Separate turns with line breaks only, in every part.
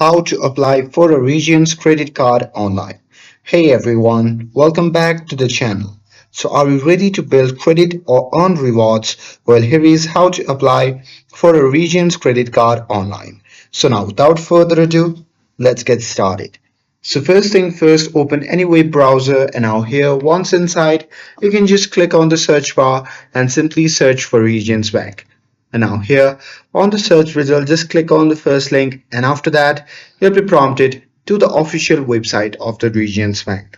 how to apply for a Regions credit card online. Hey everyone, welcome back to the channel. So are you ready to build credit or earn rewards? Well, here is how to apply for a Regions credit card online. So now without further ado, let's get started. So first thing first, open any web browser and now here once inside, you can just click on the search bar and simply search for Regions Bank. And now here on the search result, just click on the first link and after that you'll be prompted to the official website of the Regions Bank.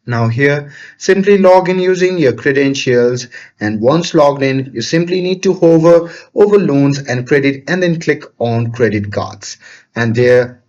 Now here simply log in using your credentials and once logged in you simply need to hover over loans and credit and then click on credit cards and there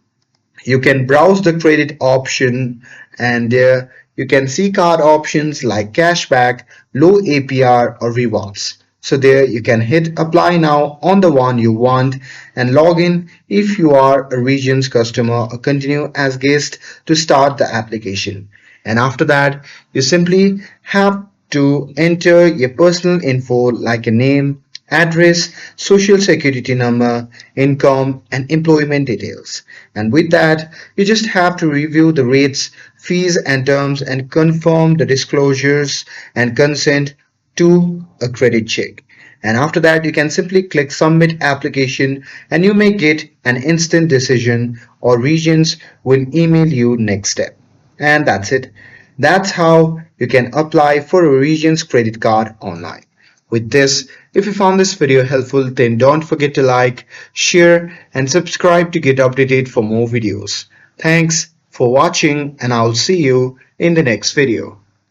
you can browse the credit option and there you can see card options like cashback, low APR or rewards. So there you can hit apply now on the one you want and log in if you are a Regions customer or continue as guest to start the application. And after that you simply have to enter your personal info like a name, address, social security number, income, and employment details. And with that, you just have to review the rates, fees, and terms and confirm the disclosures and consent to a credit check. And after that, you can simply click submit application and you may get an instant decision or Regions will email you next step. And that's it. That's how you can apply for a Regions credit card online. With this, if you found this video helpful, then don't forget to like, share, and subscribe to get updated for more videos. Thanks for watching, and I'll see you in the next video.